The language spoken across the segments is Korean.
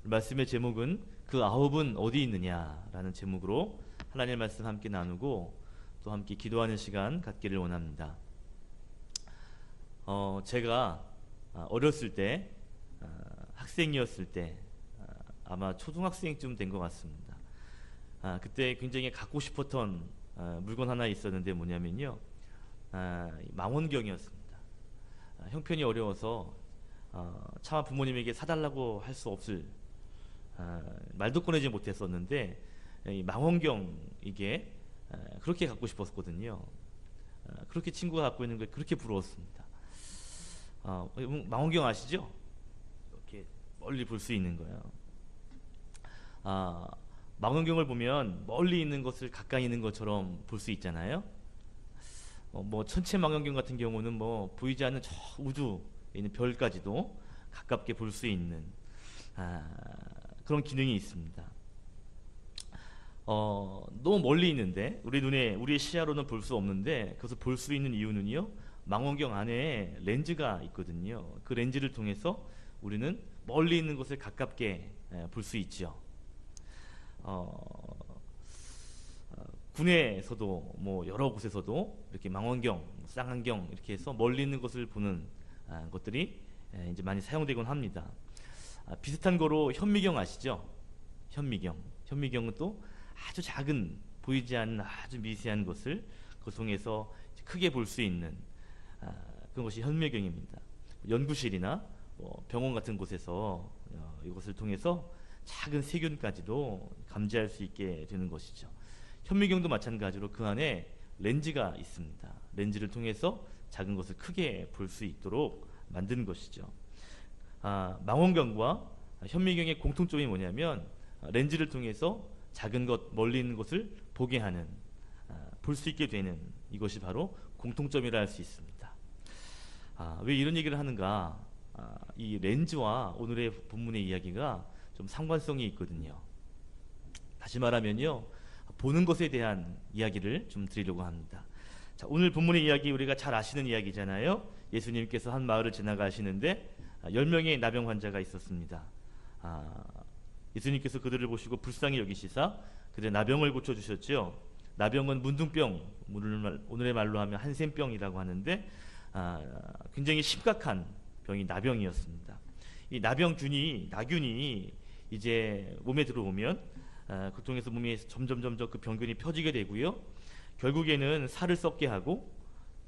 말씀의 제목은 그 아홉은 어디 있느냐라는 제목으로 하나님의 말씀 함께 나누고 또 함께 기도하는 시간 갖기를 원합니다. 제가 어렸을 때 학생이었을 때 아마 초등학생쯤 된 것 같습니다. 그때 굉장히 갖고 싶었던 물건 하나 있었는데 뭐냐면요, 망원경이었습니다. 형편이 어려워서 차마 부모님에게 사달라고 할 수 없을 말도 꺼내지 못했었는데 이 망원경 이게 그렇게 갖고 싶었거든요. 그렇게 친구가 갖고 있는 게 그렇게 부러웠습니다. 망원경 아시죠? 이렇게 멀리 볼 수 있는 거예요. 망원경을 보면 멀리 있는 것을 가까이 있는 것처럼 볼 수 있잖아요. 뭐 천체 망원경 같은 경우는 뭐 보이지 않는 저 우주에 있는 별까지도 가깝게 볼 수 있는 그런 기능이 있습니다. 너무 멀리 있는데 우리의 시야로는 볼 수 없는데 그것을 볼 수 있는 이유는요, 망원경 안에 렌즈가 있거든요. 그 렌즈를 통해서 우리는 멀리 있는 것을 가깝게 볼 수 있죠. 군에서도 뭐 여러 곳에서도 이렇게 망원경, 쌍안경 이렇게 해서 멀리 있는 것을 보는 것들이 이제 많이 사용되곤 합니다. 비슷한 거로 현미경 아시죠? 현미경은 또 아주 작은, 보이지 않는 아주 미세한 것을 그 통해서 크게 볼 수 있는 그런 것이 현미경입니다. 연구실이나 병원 같은 곳에서 이것을 통해서 작은 세균까지도 감지할 수 있게 되는 것이죠. 현미경도 마찬가지로 그 안에 렌즈가 있습니다. 렌즈를 통해서 작은 것을 크게 볼 수 있도록 만든 것이죠. 망원경과 현미경의 공통점이 뭐냐면 렌즈를 통해서 작은 것, 멀리 있는 것을 보게 하는, 볼 수 있게 되는 이것이 바로 공통점이라 할 수 있습니다. 왜 이런 얘기를 하는가? 이 렌즈와 오늘의 본문의 이야기가 좀 상관성이 있거든요. 다시 말하면요, 보는 것에 대한 이야기를 좀 드리려고 합니다. 자, 오늘 본문의 이야기 우리가 잘 아시는 이야기잖아요. 예수님께서 한 마을을 지나가시는데 10명의 나병 환자가 있었습니다. 예수님께서 그들을 보시고 불쌍히 여기시사 그들의 나병을 고쳐주셨죠. 나병은 문둥병, 오늘의 말로 하면 한센병이라고 하는데 굉장히 심각한 병이 나병이었습니다. 이 나균이 이제 몸에 들어오면 그 통해서 몸에 점점 그 병균이 퍼지게 되고요. 결국에는 살을 썩게 하고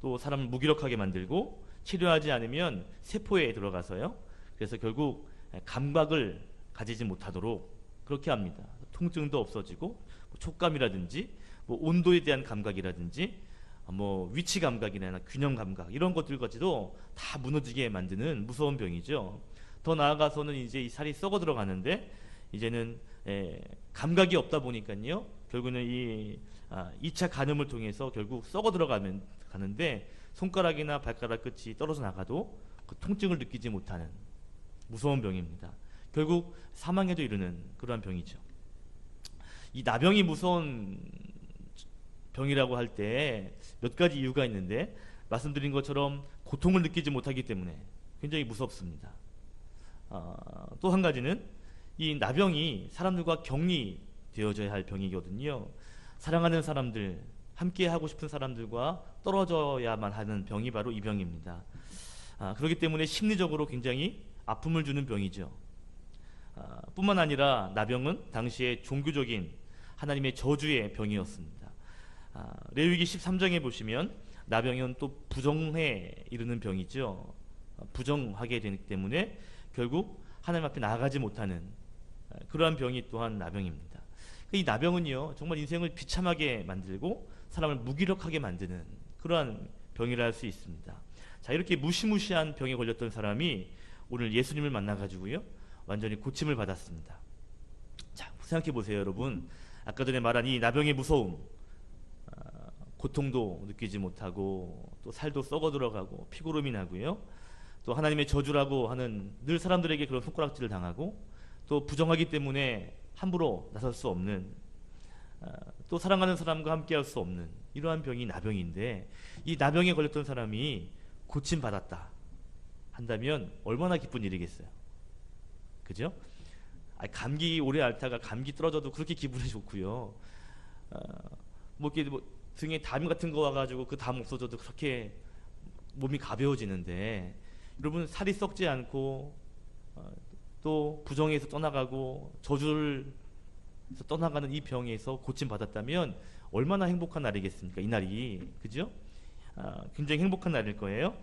또 사람을 무기력하게 만들고 치료하지 않으면 세포에 들어가서요. 그래서 결국 감각을 가지지 못하도록 그렇게 합니다. 통증도 없어지고 촉감이라든지 온도에 대한 감각이라든지 위치 감각이나 균형 감각 이런 것들까지도 다 무너지게 만드는 무서운 병이죠. 더 나아가서는 이제 이 살이 썩어 들어가는데 이제는 감각이 없다 보니까요. 결국은 이 2차 간염을 통해서 결국 썩어 가는데 손가락이나 발가락 끝이 떨어져 나가도 그 통증을 느끼지 못하는 무서운 병입니다. 결국 사망에도 이르는 그러한 병이죠. 이 나병이 무서운 병이라고 할 때 몇 가지 이유가 있는데 말씀드린 것처럼 고통을 느끼지 못하기 때문에 굉장히 무섭습니다. 또 한 가지는 이 나병이 사람들과 격리되어져야 할 병이거든요. 사랑하는 사람들, 함께 하고 싶은 사람들과 떨어져야만 하는 병이 바로 이 병입니다. 그렇기 때문에 심리적으로 굉장히 아픔을 주는 병이죠. 뿐만 아니라 나병은 당시에 종교적인 하나님의 저주의 병이었습니다. 레위기 13장에 보시면 나병은 또 부정에 이르는 병이죠. 부정하게 되기 때문에 결국 하나님 앞에 나아가지 못하는 그러한 병이 또한 나병입니다. 이 나병은요, 정말 인생을 비참하게 만들고 사람을 무기력하게 만드는 그러한 병이라 할 수 있습니다. 자, 이렇게 무시무시한 병에 걸렸던 사람이 오늘 예수님을 만나가지고요, 완전히 고침을 받았습니다. 자, 생각해 보세요, 여러분. 아까 전에 말한 이 나병의 무서움, 고통도 느끼지 못하고 또 살도 썩어 들어가고 피고름이 나고요. 또 하나님의 저주라고 하는 늘 사람들에게 그런 손가락질을 당하고 또 부정하기 때문에 함부로 나설 수 없는 또 사랑하는 사람과 함께 할 수 없는 이러한 병이 나병인데 이 나병에 걸렸던 사람이 고침받았다 한다면 얼마나 기쁜 일이겠어요. 그죠? 감기 오래 앓다가 감기 떨어져도 그렇게 기분이 좋고요. 뭐 이렇게 뭐 등에 담 같은 거 와가지고 그 담 없어져도 그렇게 몸이 가벼워지는데, 여러분 살이 썩지 않고 또 부정에서 떠나가고 저주를 떠나가는 이 병에서 고침 받았다면 얼마나 행복한 날이겠습니까? 이 날이, 그죠? 굉장히 행복한 날일 거예요.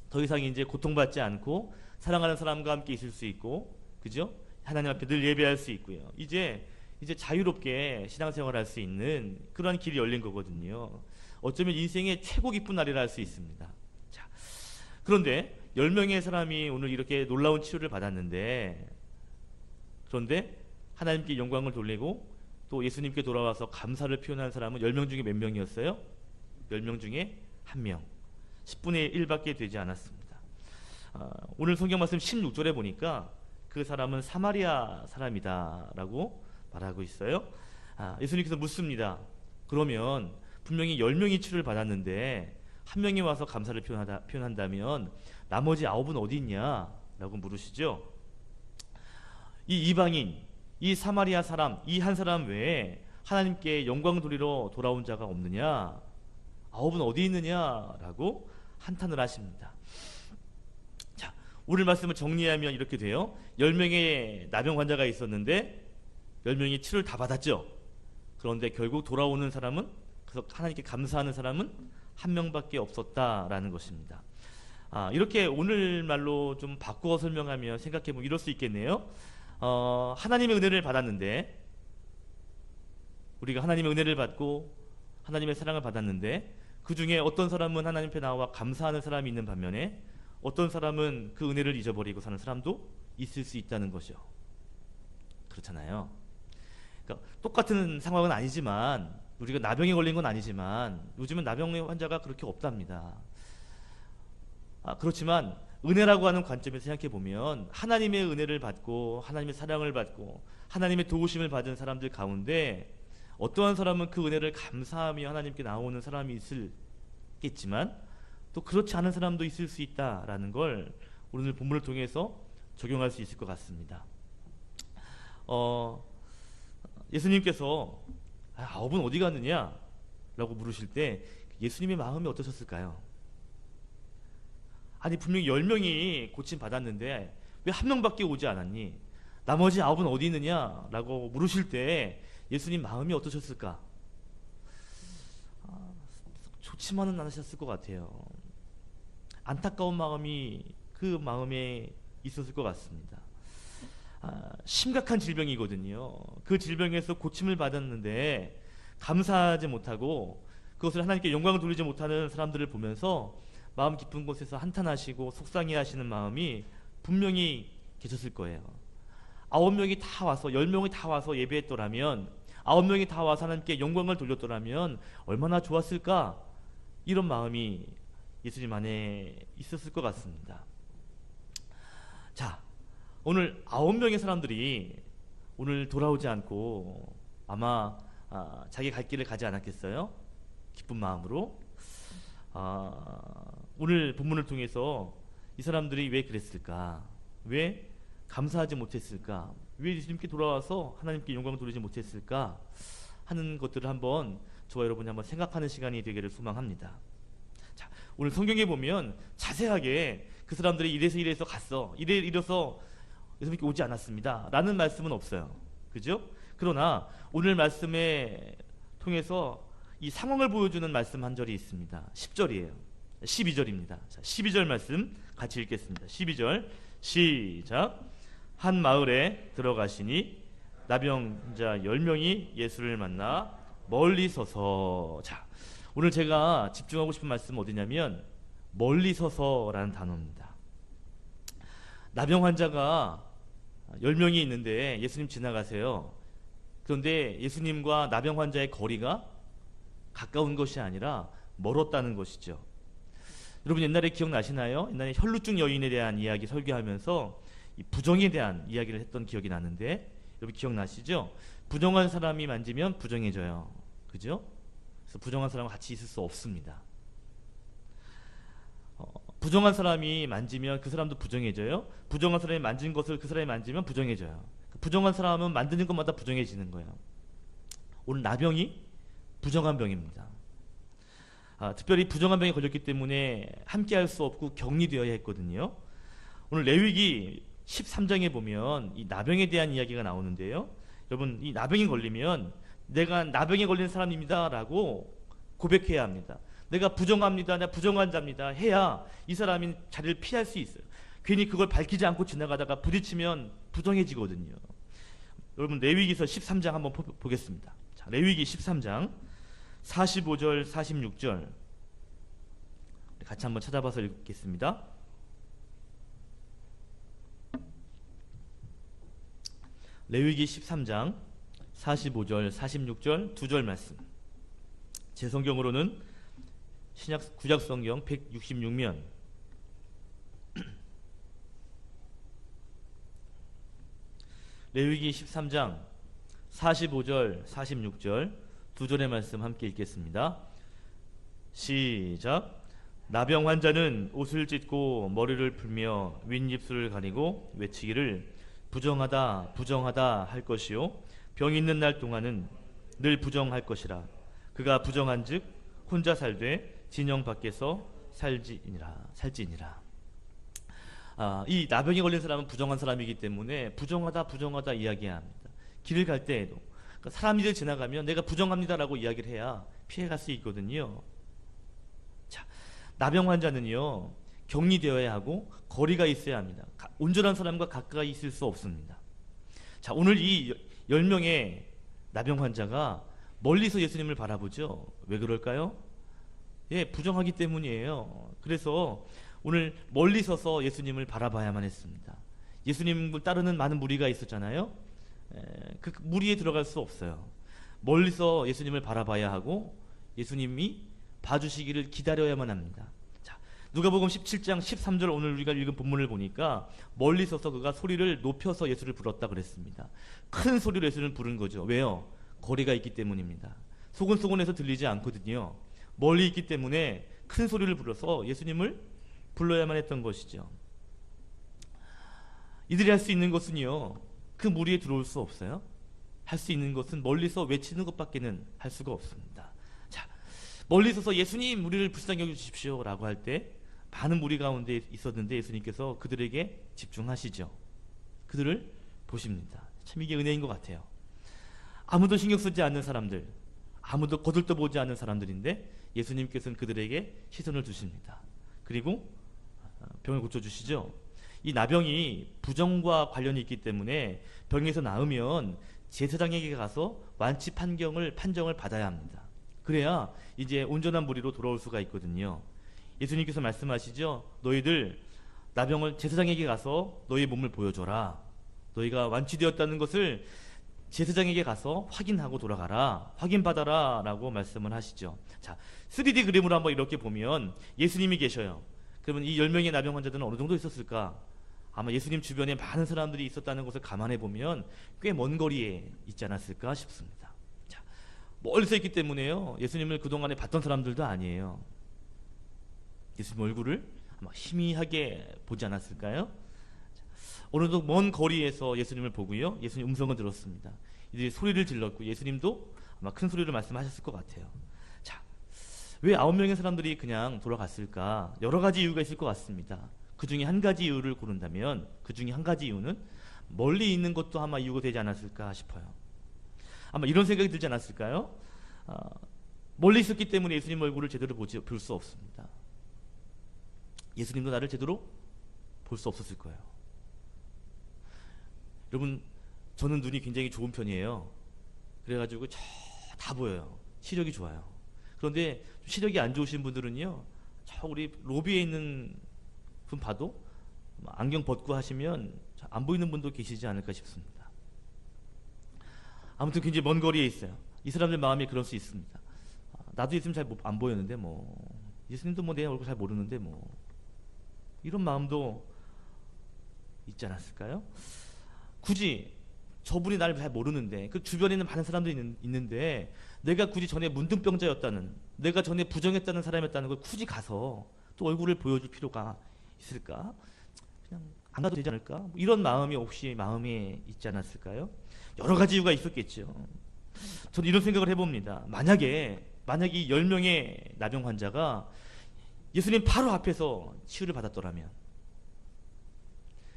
더 이상 이제 고통받지 않고 사랑하는 사람과 함께 있을 수 있고, 그죠? 하나님 앞에 늘 예배할 수 있고요. 이제 자유롭게 신앙생활을 할 수 있는 그러한 길이 열린 거거든요. 어쩌면 인생의 최고 기쁜 날이라 할 수 있습니다. 자, 그런데 10명의 사람이 오늘 이렇게 놀라운 치유를 받았는데, 그런데 하나님께 영광을 돌리고 또 예수님께 돌아와서 감사를 표현한 사람은 10명 중에 몇 명이었어요? 10명 중에 1명, 10분의 1밖에 되지 않았습니다. 오늘 성경 말씀 16절에 보니까 그 사람은 사마리아 사람이다 라고 말하고 있어요. 예수님께서 묻습니다. 그러면 분명히 10명이 치료를 받았는데 1명이 와서 감사를 표현한다면 나머지 9은 어디 있냐 라고 물으시죠. 이 이방인, 이 사마리아 사람, 이 한 사람 외에 하나님께 영광 돌리러 돌아온 자가 없느냐, 9은 어디 있느냐라고 한탄을 하십니다. 자, 오늘 말씀을 정리하면 이렇게 돼요. 10명의 나병 환자가 있었는데 10명이 치료를 다 받았죠. 그런데 결국 돌아오는 사람은, 그래서 하나님께 감사하는 사람은 1명밖에 없었다라는 것입니다. 이렇게 오늘 말로 좀 바꾸어 설명하면 생각해보면 이럴 수 있겠네요. 하나님의 은혜를 받았는데, 우리가 하나님의 은혜를 받고 하나님의 사랑을 받았는데, 그 중에 어떤 사람은 하나님 앞에 나와 감사하는 사람이 있는 반면에 어떤 사람은 그 은혜를 잊어버리고 사는 사람도 있을 수 있다는 것이요. 그렇잖아요. 그러니까 똑같은 상황은 아니지만, 우리가 나병에 걸린 건 아니지만 요즘은 나병의 환자가 그렇게 없답니다. 그렇지만 은혜라고 하는 관점에서 생각해 보면 하나님의 은혜를 받고 하나님의 사랑을 받고 하나님의 도우심을 받은 사람들 가운데 어떠한 사람은 그 은혜를 감사하며 하나님께 나오는 사람이 있겠지만 또 그렇지 않은 사람도 있을 수 있다라는 걸 오늘 본문을 통해서 적용할 수 있을 것 같습니다. 예수님께서 9은 어디 갔느냐 라고 물으실 때 예수님의 마음이 어떠셨을까요? 아니 분명히 10명이 고침 받았는데 왜 1명밖에 오지 않았니? 나머지 9은 어디 있느냐 라고 물으실 때 예수님 마음이 어떠셨을까? 좋지만은 않으셨을 것 같아요. 안타까운 마음이 그 마음에 있었을 것 같습니다. 심각한 질병이거든요. 그 질병에서 고침을 받았는데 감사하지 못하고 그것을 하나님께 영광을 돌리지 못하는 사람들을 보면서 마음 깊은 곳에서 한탄하시고 속상해하시는 마음이 분명히 계셨을 거예요. 9명이 다 와서 10명이 다 와서 예배했더라면, 9명이 다 와서 하나님께 영광을 돌렸더라면 얼마나 좋았을까, 이런 마음이 예수님 안에 있었을 것 같습니다. 자, 오늘 9명의 사람들이 오늘 돌아오지 않고 아마 자기 갈 길을 가지 않았겠어요? 기쁜 마음으로. 오늘 본문을 통해서 이 사람들이 왜 그랬을까? 왜 감사하지 못했을까? 왜 예수님께 돌아와서 하나님께 영광을 돌리지 못했을까? 하는 것들을 한번 저와 여러분이 한번 생각하는 시간이 되기를 소망합니다. 자, 오늘 성경에 보면 자세하게 그 사람들이 이래서 갔어, 이래서 예수님께 오지 않았습니다 라는 말씀은 없어요. 그죠? 그러나 오늘 말씀에 통해서 이 상황을 보여주는 말씀 한 절이 있습니다. 10절이에요. 12절입니다. 자, 12절 말씀 같이 읽겠습니다. 12절 시작. 한 마을에 들어가시니 나병자 10명이 예수를 만나 멀리 서서. 자, 오늘 제가 집중하고 싶은 말씀은 어디냐면 멀리 서서라는 단어입니다. 나병 환자가 10명이 있는데 예수님 지나가세요. 그런데 예수님과 나병 환자의 거리가 가까운 것이 아니라 멀었다는 것이죠. 여러분 옛날에 기억나시나요? 옛날에 혈루증 여인에 대한 이야기 설교하면서 이 부정에 대한 이야기를 했던 기억이 나는데, 여러분 기억나시죠? 부정한 사람이 만지면 부정해져요. 그죠? 그래서 부정한 사람과 같이 있을 수 없습니다. 부정한 사람이 만지면 그 사람도 부정해져요. 부정한 사람이 만진 것을 그 사람이 만지면 부정해져요. 부정한 사람은 만드는 것마다 부정해지는 거예요. 오늘 나병이 부정한 병입니다. 특별히 부정한 병에 걸렸기 때문에 함께할 수 없고 격리되어야 했거든요. 오늘 레위기 13장에 보면 이 나병에 대한 이야기가 나오는데요. 여러분, 이 나병에 걸리면 내가 나병에 걸린 사람입니다 라고 고백해야 합니다. 내가 부정합니다, 내가 부정한 자입니다 해야 이 사람이 자리를 피할 수 있어요. 괜히 그걸 밝히지 않고 지나가다가 부딪히면 부정해지거든요. 여러분, 레위기서 13장 한번 보겠습니다. 자, 레위기 13장 45절 46절 같이 한번 찾아봐서 읽겠습니다. 레위기 13장 45절 46절 두 절 말씀. 제 성경으로는 신약 구약 성경 166면 레위기 13장 45절 46절 두 절의 말씀 함께 읽겠습니다. 시작. 나병 환자는 옷을 찢고 머리를 풀며 윗입술을 가리고 외치기를 부정하다 부정하다 할 것이요 병이 있는 날 동안은 늘 부정할 것이라. 그가 부정한즉 혼자 살되 진영 밖에서 살지니라. 이 나병에 걸린 사람은 부정한 사람이기 때문에 부정하다 부정하다 이야기해야 합니다. 길을 갈 때에도 그러니까 사람들이 지나가면 내가 부정합니다라고 이야기를 해야 피해갈 수 있거든요. 자, 나병 환자는요 격리되어야 하고 거리가 있어야 합니다. 온전한 사람과 가까이 있을 수 없습니다. 자, 오늘 이 10명의 나병 환자가 멀리서 예수님을 바라보죠. 왜 그럴까요? 예, 부정하기 때문이에요. 그래서 오늘 멀리 서서 예수님을 바라봐야만 했습니다. 예수님을 따르는 많은 무리가 있었잖아요. 그 무리에 들어갈 수 없어요. 멀리서 예수님을 바라봐야 하고 예수님이 봐주시기를 기다려야만 합니다. 자, 누가복음 17장 13절 오늘 우리가 읽은 본문을 보니까 멀리 서서 그가 소리를 높여서 예수를 불렀다 그랬습니다. 큰 소리로 예수를 부른 거죠. 왜요? 거리가 있기 때문입니다. 소곤소곤해서 들리지 않거든요. 멀리 있기 때문에 큰 소리를 불러서 예수님을 불러야만 했던 것이죠. 이들이 할 수 있는 것은요 그 무리에 들어올 수 없어요. 할 수 있는 것은 멀리서 외치는 것밖에는 할 수가 없습니다. 자, 멀리 서서 예수님 우리를 불쌍히 여겨주십시오 라고 할 때 많은 무리 가운데 있었는데 예수님께서 그들에게 집중하시죠. 그들을 보십니다. 참 이게 은혜인 것 같아요. 아무도 신경 쓰지 않는 사람들, 아무도 거들떠보지 않는 사람들인데 예수님께서는 그들에게 시선을 두십니다. 그리고 병을 고쳐주시죠. 이 나병이 부정과 관련이 있기 때문에 병에서 나으면 제사장에게 가서 완치 판정을 받아야 합니다. 그래야 이제 온전한 무리로 돌아올 수가 있거든요. 예수님께서 말씀하시죠. 너희들 나병을 제사장에게 가서 너희 몸을 보여줘라. 너희가 완치되었다는 것을 제사장에게 가서 확인하고 돌아가라. 확인받아라 라고 말씀을 하시죠. 자, 3D 그림으로 한번 이렇게 보면 예수님이 계셔요. 그러면 이 10명의 나병 환자들은 어느 정도 있었을까? 아마 예수님 주변에 많은 사람들이 있었다는 것을 감안해 보면 꽤 먼 거리에 있지 않았을까 싶습니다. 자, 멀리서 있기 때문에요. 예수님을 그동안에 봤던 사람들도 아니에요. 예수님 얼굴을 아마 희미하게 보지 않았을까요? 어느 정도 먼 거리에서 예수님을 보고요. 예수님 음성을 들었습니다. 이들이 소리를 질렀고 예수님도 아마 큰 소리로 말씀하셨을 것 같아요. 자, 왜 9명의 사람들이 그냥 돌아갔을까? 여러 가지 이유가 있을 것 같습니다. 그 중에 한 가지 이유를 고른다면 그 중에 한 가지 이유는 멀리 있는 것도 아마 이유가 되지 않았을까 싶어요. 아마 이런 생각이 들지 않았을까요? 멀리 있었기 때문에 예수님 얼굴을 제대로 볼 수 없습니다. 예수님도 나를 제대로 볼 수 없었을 거예요. 여러분, 저는 눈이 굉장히 좋은 편이에요. 그래가지고 다 보여요. 시력이 좋아요. 그런데 시력이 안 좋으신 분들은요, 저 우리 로비에 있는 분 봐도 안경 벗고 하시면 안 보이는 분도 계시지 않을까 싶습니다. 아무튼 굉장히 먼 거리에 있어요. 이 사람들 마음이 그럴 수 있습니다. 나도 있으면 잘 안 보였는데 예수님도 내 얼굴 잘 모르는데 이런 마음도 있지 않았을까요? 굳이 저분이 나를 잘 모르는데 그 주변에 있는 많은 사람들이 있는데 내가 굳이 전에 문둥병자였다는, 내가 전에 부정했다는 사람이었다는 걸 굳이 가서 또 얼굴을 보여줄 필요가 있을까? 그냥 안 가도 되지 않을까? 뭐 이런 마음이 혹시 마음에 있지 않았을까요? 여러 가지 이유가 있었겠죠. 저는 이런 생각을 해봅니다. 만약에 이 10명의 나병 환자가 예수님 바로 앞에서 치유를 받았더라면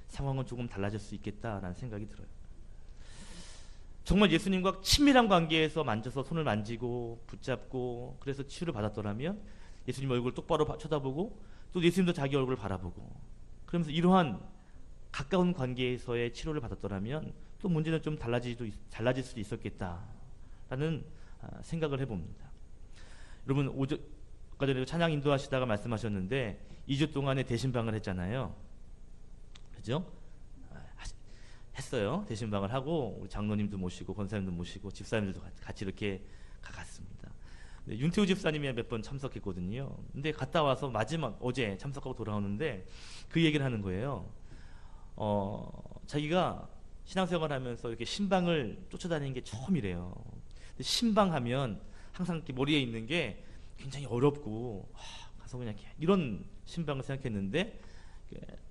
상황은 조금 달라질 수 있겠다라는 생각이 들어요. 정말 예수님과 친밀한 관계에서 만져서 손을 만지고 붙잡고 그래서 치유를 받았더라면 예수님 얼굴을 똑바로 쳐다보고 또 예수님도 자기 얼굴을 바라보고 그러면서 이러한 가까운 관계에서의 치료를 받았더라면 또 문제는 좀 달라질 수도 있었겠다라는 생각을 해봅니다. 여러분 아까 전에 찬양 인도하시다가 말씀하셨는데 2주 동안에 대신방을 했잖아요. 그죠? 했어요. 대신방을 하고 우리 장로님도 모시고 권사님도 모시고 집사님들도 같이 이렇게 갔습니다. 윤태호 집사님이 몇 번 참석했거든요. 근데 갔다 와서 마지막 어제 참석하고 돌아오는데 그 얘기를 하는 거예요. 자기가 신앙생활 하면서 이렇게 신방을 쫓아다니는 게 처음이래요. 근데 신방하면 항상 이렇게 머리에 있는 게 굉장히 어렵고 가서 그냥 이런 신방을 생각했는데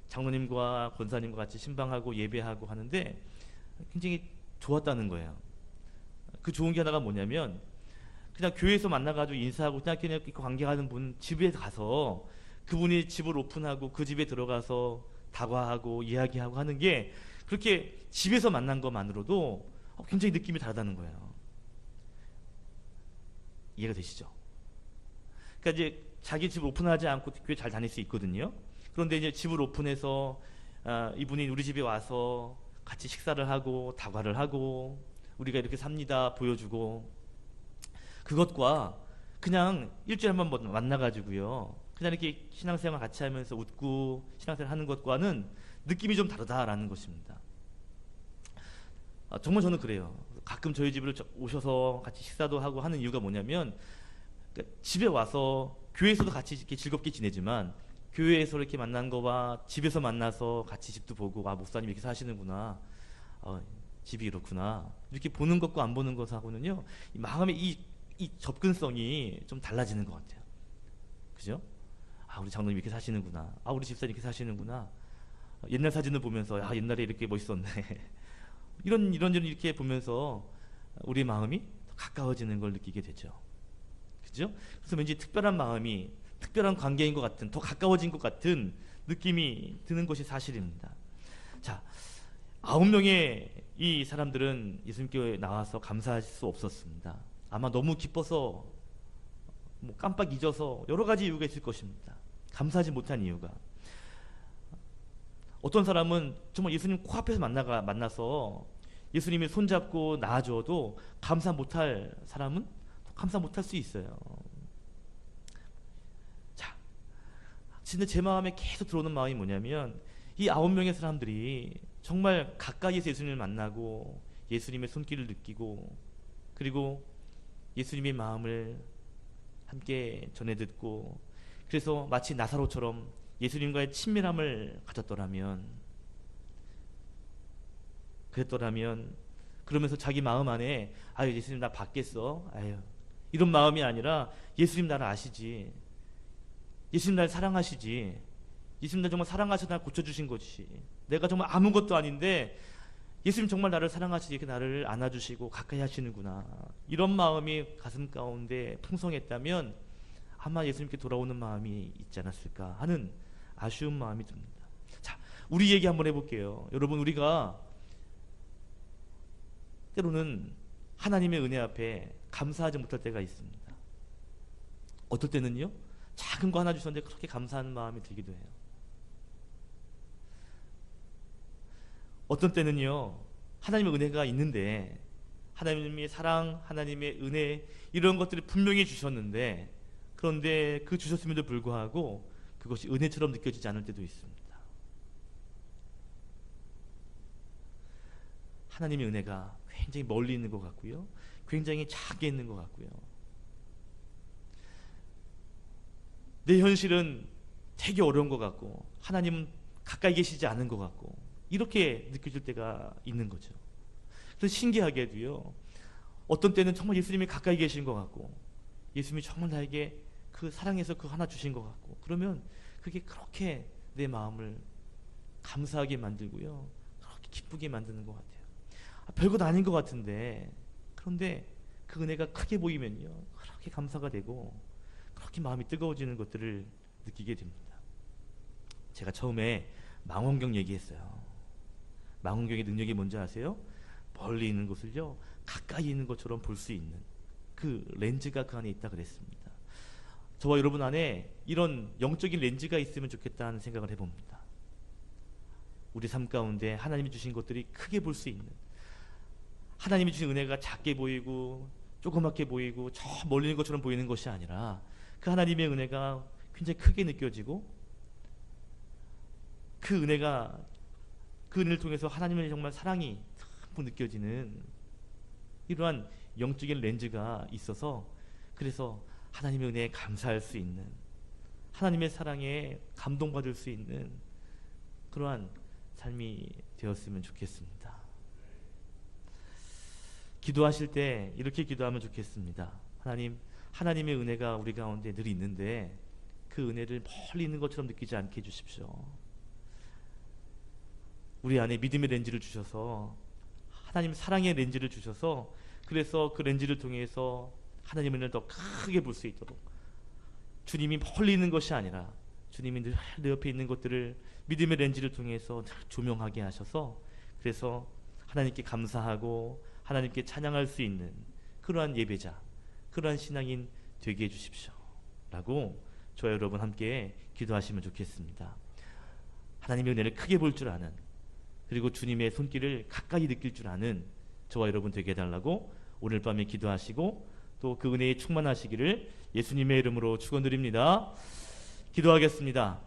장로님과 권사님과 같이 신방하고 예배하고 하는데 굉장히 좋았다는 거예요. 그 좋은 게 하나가 뭐냐면 그냥 교회에서 만나가지고 인사하고 그냥 관계하는 분 집에 가서 그분이 집을 오픈하고 그 집에 들어가서 다과하고 이야기하고 하는 게 그렇게 집에서 만난 것만으로도 굉장히 느낌이 다르다는 거예요. 이해가 되시죠? 그러니까 이제 자기 집을 오픈하지 않고 교회 잘 다닐 수 있거든요. 그런데 이제 집을 오픈해서 이분이 우리 집에 와서 같이 식사를 하고 다과를 하고 우리가 이렇게 삽니다 보여주고 그것과 그냥 일주일에 한 번 만나가지고요 그냥 이렇게 신앙생활 같이 하면서 웃고 신앙생활 하는 것과는 느낌이 좀 다르다라는 것입니다. 정말 저는 그래요. 가끔 저희 집을 오셔서 같이 식사도 하고 하는 이유가 뭐냐면 그러니까 집에 와서 교회에서도 같이 이렇게 즐겁게 지내지만 교회에서 이렇게 만난 거와 집에서 만나서 같이 집도 보고 목사님 이렇게 사시는구나 집이 이렇구나 이렇게 보는 것과 안 보는 것하고는요 이 마음의 이 접근성이 좀 달라지는 것 같아요. 그죠? 우리 장로님 이렇게 사시는구나 우리 집사님 이렇게 사시는구나 옛날 사진을 보면서 옛날에 이렇게 멋있었네 이런 이렇게 보면서 우리 마음이 더 가까워지는 걸 느끼게 되죠. 그죠? 그래서 왠지 특별한 마음이 특별한 관계인 것 같은 더 가까워진 것 같은 느낌이 드는 것이 사실입니다. 자, 9명의 이 사람들은 예수님께 나와서 감사할 수 없었습니다. 아마 너무 기뻐서 깜빡 잊어서 여러 가지 이유가 있을 것입니다. 감사하지 못한 이유가 어떤 사람은 정말 예수님 코앞에서 만나서 예수님이 손잡고 나아줘도 감사 못할 사람은 감사 못할 수 있어요. 자, 근데 제 마음에 계속 들어오는 마음이 뭐냐면 이 9명의 사람들이 정말 가까이에서 예수님을 만나고 예수님의 손길을 느끼고 그리고 예수님의 마음을 함께 전해 듣고 그래서 마치 나사로처럼 예수님과의 친밀함을 가졌더라면 그러면서 자기 마음 안에 예수님 나 받겠어 이런 마음이 아니라 예수님 나를 아시지 예수님 나를 사랑하시지 예수님 나 정말 사랑하셔서 날 고쳐주신 것이 내가 정말 아무것도 아닌데 예수님 정말 나를 사랑하시지 이렇게 나를 안아주시고 가까이 하시는구나 이런 마음이 가슴 가운데 풍성했다면 아마 예수님께 돌아오는 마음이 있지 않았을까 하는 아쉬운 마음이 듭니다. 자, 우리 얘기 한번 해볼게요. 여러분 우리가 때로는 하나님의 은혜 앞에 감사하지 못할 때가 있습니다. 어떨 때는요 작은 거 하나 주셨는데 그렇게 감사하는 마음이 들기도 해요. 어떤 때는요 하나님의 은혜가 있는데 하나님의 사랑, 하나님의 은혜 이런 것들이 분명히 주셨는데 그런데 그 주셨음에도 불구하고 그것이 은혜처럼 느껴지지 않을 때도 있습니다. 하나님의 은혜가 굉장히 멀리 있는 것 같고요 굉장히 작게 있는 것 같고요 내 현실은 되게 어려운 것 같고 하나님은 가까이 계시지 않은 것 같고 이렇게 느껴질 때가 있는 거죠. 그래서 신기하게도요 어떤 때는 정말 예수님이 가까이 계신 것 같고 예수님이 정말 나에게 그 사랑해서 그 하나 주신 것 같고 그러면 그게 그렇게 내 마음을 감사하게 만들고요. 그렇게 기쁘게 만드는 것 같아요. 별것 아닌 것 같은데, 그런데 그 은혜가 크게 보이면요, 그렇게 감사가 되고 그렇게 마음이 뜨거워지는 것들을 느끼게 됩니다. 제가 처음에 망원경 얘기했어요. 망원경의 능력이 뭔지 아세요? 멀리 있는 것을요, 가까이 있는 것처럼 볼 수 있는 그 렌즈가 그 안에 있다 그랬습니다. 저와 여러분 안에 이런 영적인 렌즈가 있으면 좋겠다는 생각을 해봅니다. 우리 삶 가운데 하나님이 주신 것들이 크게 볼 수 있는, 하나님이 주신 은혜가 작게 보이고 조그맣게 보이고 저 멀리 있는 것처럼 보이는 것이 아니라 그 하나님의 은혜가 굉장히 크게 느껴지고, 그 은혜를 통해서 하나님의 정말 사랑이 전부 느껴지는 이러한 영적인 렌즈가 있어서, 그래서 하나님의 은혜에 감사할 수 있는, 하나님의 사랑에 감동받을 수 있는 그러한 삶이 되었으면 좋겠습니다. 기도하실 때 이렇게 기도하면 좋겠습니다. 하나님의 은혜가 우리 가운데 늘 있는데 그 은혜를 멀리 있는 것처럼 느끼지 않게 해주십시오. 우리 안에 믿음의 렌즈를 주셔서, 하나님 사랑의 렌즈를 주셔서, 그래서 그 렌즈를 통해서 하나님의 은혜를 더 크게 볼 수 있도록, 주님이 멀리 있는 것이 아니라 주님이 늘 내 옆에 있는 것들을 믿음의 렌즈를 통해서 늘 조명하게 하셔서, 그래서 하나님께 감사하고 하나님께 찬양할 수 있는 그러한 예배자, 그러한 신앙인 되게 해주십시오 라고 저와 여러분 함께 기도하시면 좋겠습니다. 하나님의 은혜를 크게 볼 줄 아는, 그리고 주님의 손길을 가까이 느낄 줄 아는 저와 여러분 되게 해달라고 오늘 밤에 기도하시고, 또 그 은혜에 충만하시기를 예수님의 이름으로 축원드립니다. 기도하겠습니다.